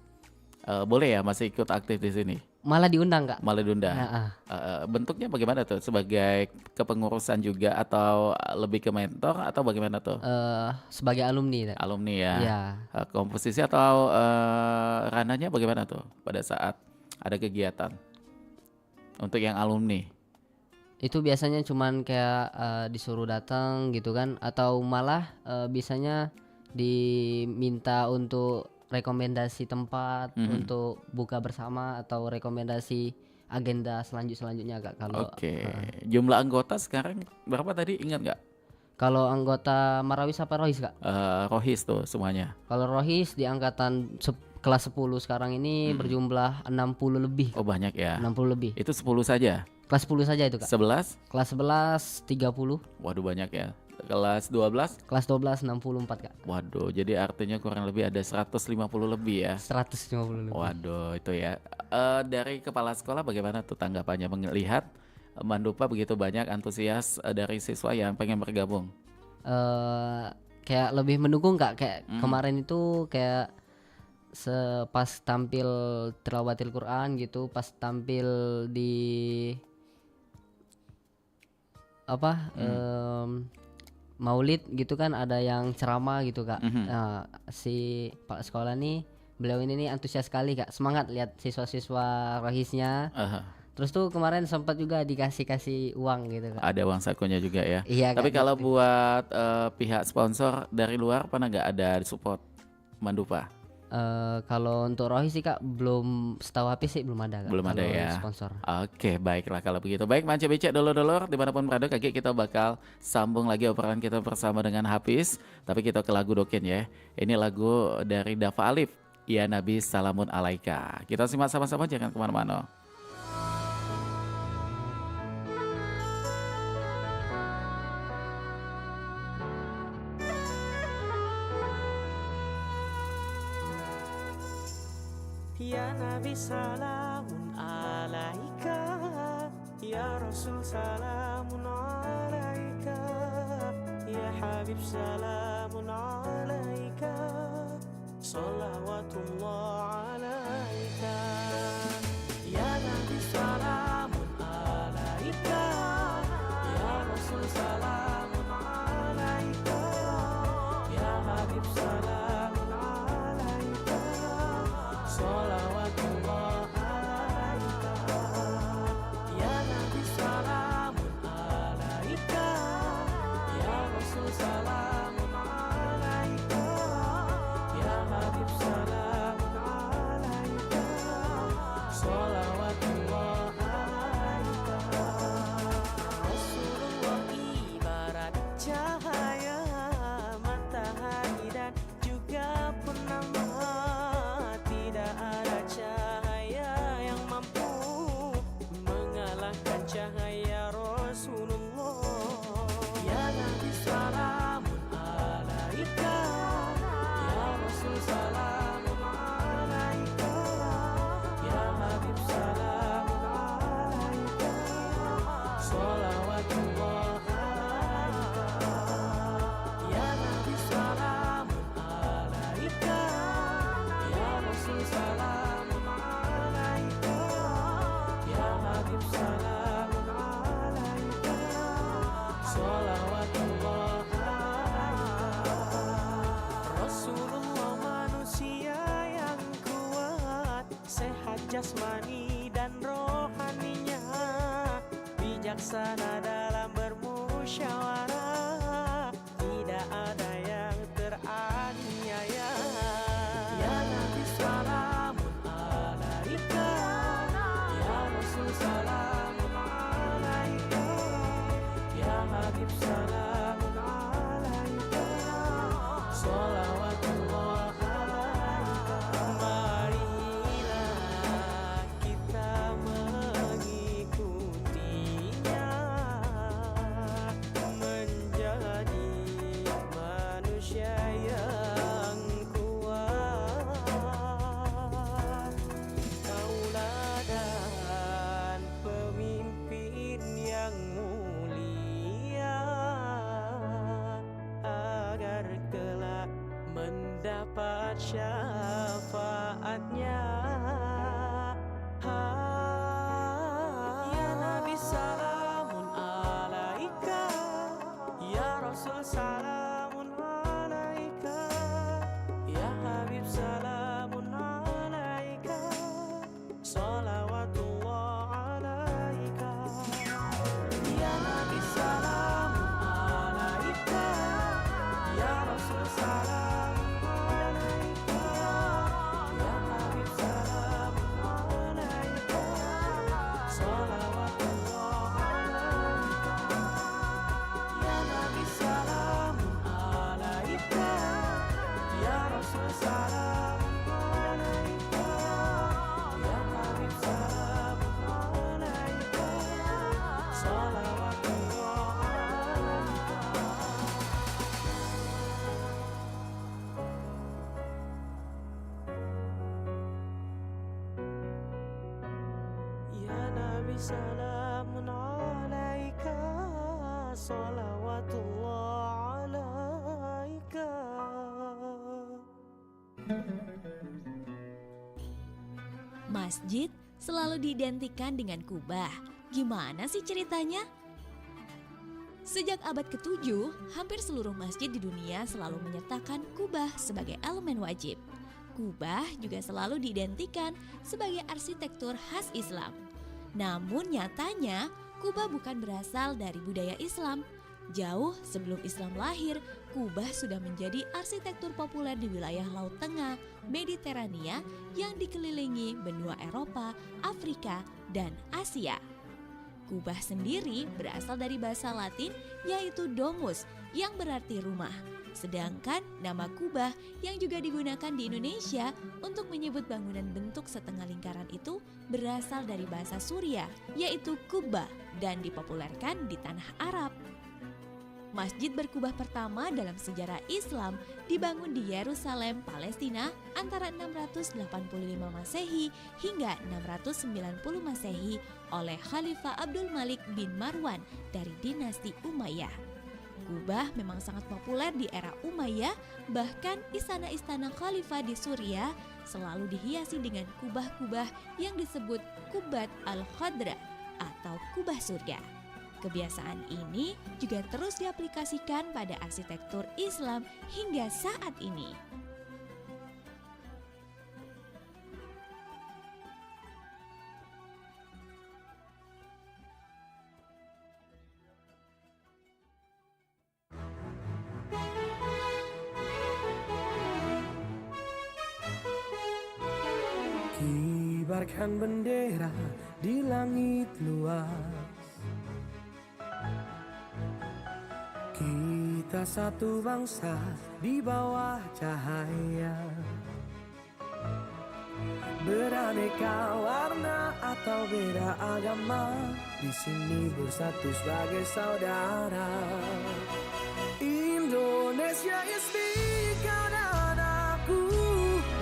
boleh ya masih ikut aktif di sini? Malah diundang Kak. Malah diundang. Nah, Bentuknya bagaimana tuh? Sebagai kepengurusan juga atau lebih ke mentor atau bagaimana tuh? sebagai alumni Kak. Alumni ya. Iya. Komposisi atau ranahnya bagaimana tuh pada saat ada kegiatan untuk yang alumni? Itu biasanya cuman kayak disuruh datang gitu kan, atau malah biasanya diminta untuk rekomendasi tempat untuk buka bersama atau rekomendasi agenda selanjutnya Kak. Kalau Oke. Jumlah anggota sekarang berapa tadi, ingat nggak? kalau anggota marawis apa rohis Kak? Rohis tuh semuanya. Kalau rohis di angkatan kelas 10 sekarang ini berjumlah 60 lebih. Oh banyak ya. 60 lebih. Itu 10 saja. Kelas 10 saja itu Kak. 11? Kelas 11 30, Waduh banyak ya. Kelas 12? kelas 12 64 Kak. Waduh, jadi artinya kurang lebih ada 150 lebih ya. 150 lebih. Waduh, itu ya. Dari kepala sekolah bagaimana tuh tanggapannya melihat Mandupa begitu banyak antusias dari siswa yang pengen bergabung? Kayak lebih mendukung Kak, kayak kemarin itu kayak pas tampil tilawatil Quran gitu, pas tampil di apa maulid gitu kan, ada yang ceramah gitu Kak. Nah, si Pak sekolah nih, beliau ini nih antusias sekali Kak, semangat lihat siswa-siswa rohisnya. Terus tuh kemarin sempat juga dikasih uang gitu Kak. Ada uang sakunya juga ya. Iya Tapi Kak, kalau gitu. buat pihak sponsor dari luar pernah nggak ada support Mandupa? Kalau untuk rohis sih Kak, belum, setahu HP sih belum ada Kak, Belum ada kalau ya. sponsor. Oke, baiklah kalau begitu. Baik, Mance Becek dulur-dulur dimanapun berada, kaki kita bakal sambung lagi obrolan kita bersama dengan Hafiz. Tapi kita ke lagu Dokin ya. Ini lagu dari Dava Alif, Ya Nabi Salamun Alaika. Kita simak sama-sama, jangan kemana-mana. Ya Nabi salamun alaika, Ya Rasul salamun alaika, Ya Habib salamun alaika, salawatullah alaika. Ya Nabi salamun alaika, Ya Rasul salamun alaika, Ya Habib salamun alaika, salawatullah alaika. Ya Nabi salamun alaika, Ya Rasul salamun alaika, Ya Habib salamun alaika, salawatullah alaika. Rasulullah ibarat cahaya matahari dan juga purnama. Tidak ada cahaya yang mampu mengalahkan cahaya Rasulullah. Ya Nabi salamun alaika, Ya Rasul salamun alaika, Ya Habib salamun alaika, salawatullah alaika. Ya Nabi salamun alaika, Ya Rasul salamun alaika, Ya Habib salamun alaika, salawatullah alaika. Rasulullah manusia yang kuat, sehat jasmani dan rohaninya, bijaksana dalam bermusyawarah, syafaatnya. Ya Nabi salamun alaika, ya Rasul salamun alaika, ya Habib salamun alaika, salawatullah alaika. Ya Nabi salamun alaika, ya Rasul salamun alaika, ya Habib salamun alaika, salawatullah alaika. Ya Nabi salamun alaika, ya Rasul salamun alaika, ya Habib salamun alaika, salawatullah Ya Nabi salamun alaika, salawatullah alaika. Masjid selalu diidentikan dengan Kubah. Gimana sih ceritanya? Sejak abad ke-7, hampir seluruh masjid di dunia selalu menyertakan Kubah sebagai elemen wajib. Kubah juga selalu diidentikan sebagai arsitektur khas Islam. Namun nyatanya, Kubah bukan berasal dari budaya Islam. Jauh sebelum Islam lahir, Kubah sudah menjadi arsitektur populer di wilayah Laut Tengah, Mediterania yang dikelilingi benua Eropa, Afrika, dan Asia. Kubah sendiri berasal dari bahasa Latin yaitu domus yang berarti rumah. Sedangkan nama Kubah yang juga digunakan di Indonesia untuk menyebut bangunan bentuk setengah lingkaran itu berasal dari bahasa Suriah yaitu Kubah dan dipopulerkan di tanah Arab. Masjid berkubah pertama dalam sejarah Islam dibangun di Yerusalem, Palestina antara 685 Masehi hingga 690 Masehi oleh Khalifah Abdul Malik bin Marwan dari dinasti Umayyah. Kubah memang sangat populer di era Umayyah, bahkan istana-istana khalifah di Suriah selalu dihiasi dengan kubah-kubah yang disebut Kubat al-Khadra atau kubah surga. Kebiasaan ini juga terus diaplikasikan pada arsitektur Islam hingga saat ini. Kibarkan bendera di langit luas, kita satu bangsa di bawah cahaya. Beraneka warna atau beda agama, di sini bersatu sebagai saudara. Indonesia is big, kau dan aku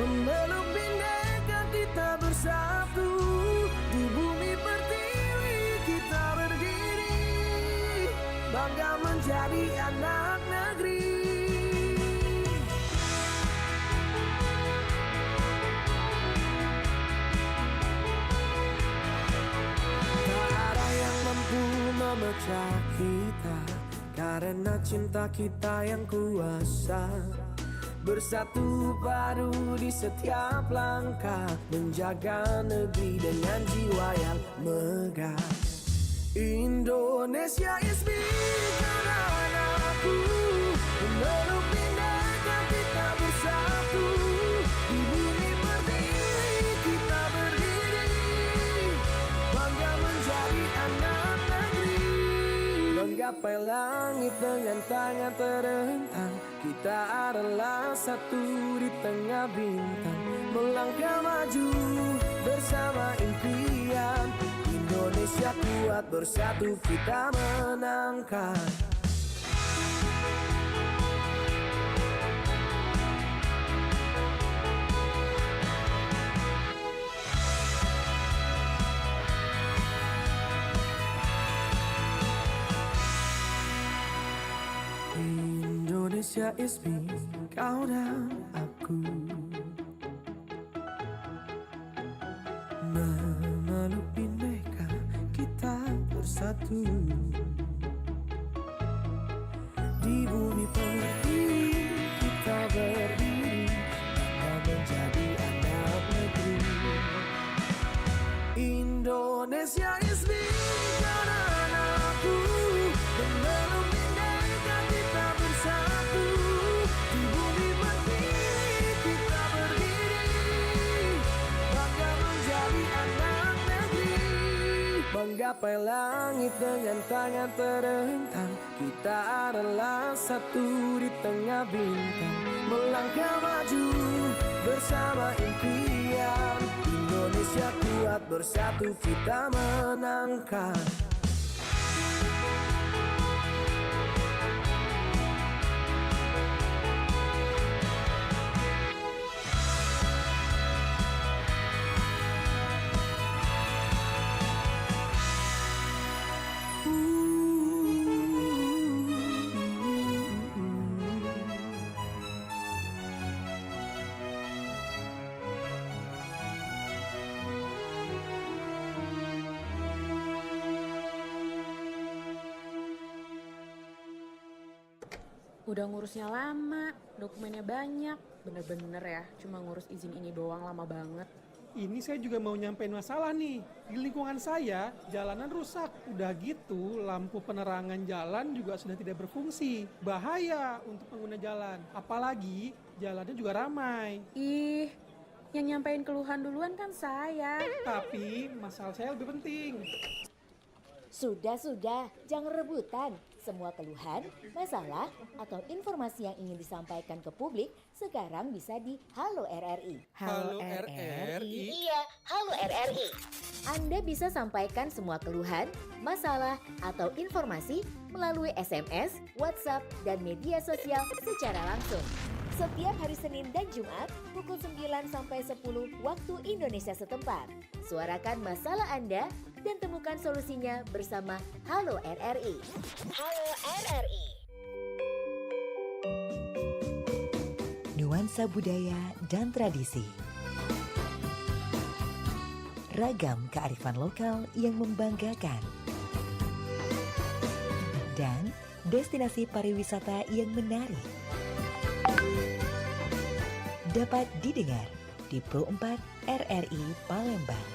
memeluk bindeka, kita bersatu. Di bumi pertiwi kita berdiri, bangga menjadi anak negeri. Tak ada yang mampu memecah kita, karena cinta kita yang kuasa. Bersatu padu di setiap langkah, menjaga negeri dengan jiwa yang megah. Indonesia is big, dan aku memeluk bindeka, kita bersatu. Di bumi pertiwi kita berdiri, bangga menjadi anak negeri. Menggapai langit dengan tangan terentang, kita adalah satu di tengah bintang. Melangkah maju bersama impian, Indonesia kuat, bersatu kita menangkan. Indonesia is me, kau dan aku. bersatu. Di bumi pertiwi kita berdiri, bangga menjadi anak negeri. Indonesia is big anakku, belum bingkai kita bersatu. Di bumi pertiwi kita berdiri, bangga menjadi anak negeri. Menggapai langit dengan tangan terentang, kita adalah satu di tengah bintang. Melangkah maju bersama impian, Indonesia kuat bersatu kita menangkan. Udah ngurusnya lama, dokumennya banyak. Bener-bener ya, cuma ngurus izin ini doang lama banget. Ini saya juga mau nyampein masalah nih. Di lingkungan saya, jalanan rusak. Udah gitu, lampu penerangan jalan juga sudah tidak berfungsi. Bahaya untuk pengguna jalan. Apalagi jalannya juga ramai. Ih, yang nyampein keluhan duluan kan saya. Tapi masalah saya lebih penting. Sudah, jangan rebutan. Semua keluhan, masalah, atau informasi yang ingin disampaikan ke publik sekarang bisa di Halo RRI. Halo RRI? Iya, Halo RRI. Anda bisa sampaikan semua keluhan, masalah, atau informasi melalui SMS, WhatsApp, dan media sosial secara langsung. Setiap hari Senin dan Jumat pukul 9 sampai 10 waktu Indonesia setempat. Suarakan masalah Anda dan temukan solusinya bersama Halo RRI. Halo RRI. Nuansa budaya dan tradisi. Ragam kearifan lokal yang membanggakan. Dan destinasi pariwisata yang menarik. Dapat didengar di Pro 4 RRI Palembang.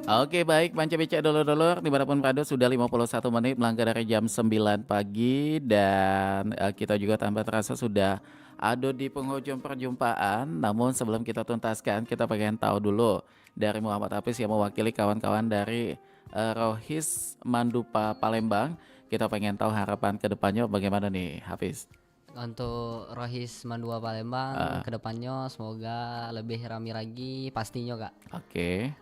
Oke baik, Manca Becek dulur-dulur dimanapun berada sudah 51 menit melangkah dari jam 9 pagi. Dan kita juga tanpa terasa sudah ada di penghujung perjumpaan. Namun sebelum kita tuntaskan, kita pengen tahu dulu dari Muhammad Hafiz yang mewakili kawan-kawan dari Rohis Mandupa Palembang. Kita pengen tahu harapan kedepannya bagaimana nih Hafiz? Untuk Rohis Mandua Palembang kedepannya semoga lebih ramai lagi pastinya Kak. Oke.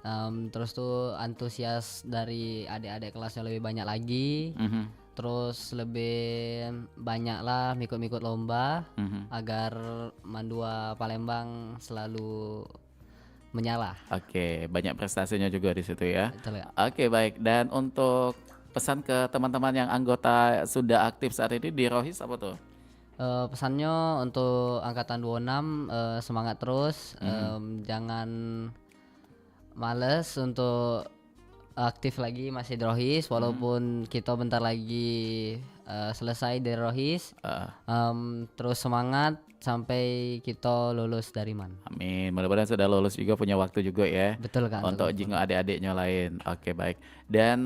Terus tuh antusias dari adik-adik kelasnya lebih banyak lagi. Terus lebih banyak lah ikut-ikut lomba agar Mandua Palembang selalu menyala. Oke, banyak prestasinya juga di situ ya. Betul ya. Oke baik, dan untuk pesan ke teman-teman yang anggota sudah aktif saat ini di Rohis apa tuh? Pesannya untuk angkatan 26 semangat terus, jangan males untuk aktif lagi masih di Rohis walaupun kita bentar lagi selesai dari Rohis. Terus semangat sampai kita lulus dari MAN. Amin, mudah-mudahan sudah lulus juga, punya waktu juga ya. Betul kan. Untuk jinggo adik-adiknya lain. Oke baik. Dan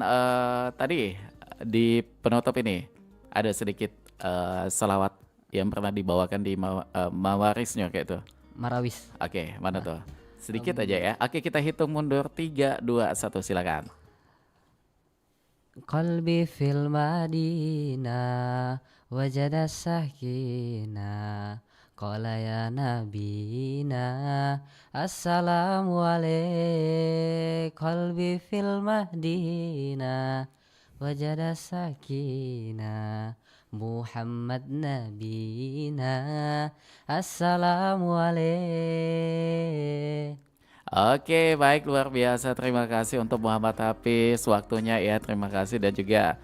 tadi di penutup ini ada sedikit selawat yang pernah dibawakan di Mawarisnya kayak itu. Marawis. Oke, mana tuh? Sedikit aja ya. Oke, kita hitung mundur 3, 2, 1 silakan. Qalbi fil Madinah wajada sakina qala ya nabina assalamu alaik qalbi fil Madinah wajada sakina Muhammad nabina. Assalamualaikum. Oke, baik, luar biasa. Terima kasih untuk Muhammad Hafiz waktunya ya. Terima kasih dan juga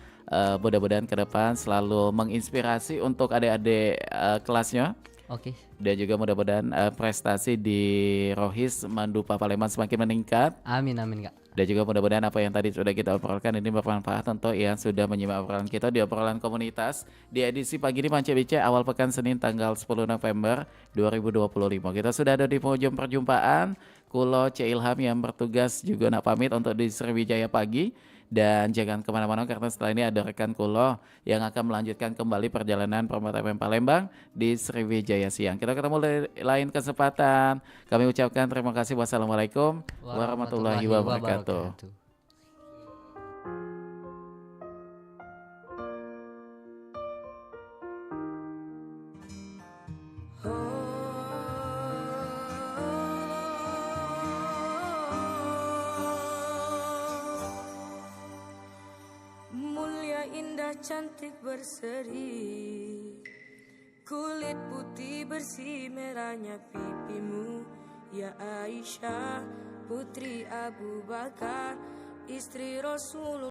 mudah-mudahan ke depan selalu menginspirasi untuk adik-adik kelasnya. Oke. Dan juga mudah-mudahan prestasi di Rohis Mandupa Palembang semakin meningkat. Amin amin Kak. Dan juga mudah-mudahan apa yang tadi sudah kita obrolkan ini bermanfaat untuk yang sudah menyimak obrolan kita di obrolan komunitas di edisi pagi ini Manca Bice awal pekan Senin tanggal 10 November 2025. Kita sudah ada di penghujung perjumpaan. Kulo C. Ilham yang bertugas juga nak pamit untuk di Sriwijaya pagi. Dan jangan kemana-mana karena setelah ini ada rekan Kulo yang akan melanjutkan kembali perjalanan Permata FM Palembang di Sriwijaya siang. Kita ketemu di lain kesempatan. Kami ucapkan terima kasih. Wassalamualaikum warahmatullahi wabarakatuh. Cantik berseri, kulit putih bersih merahnya pipimu, ya Aisyah putri Abu Bakar, istri Rasulullah.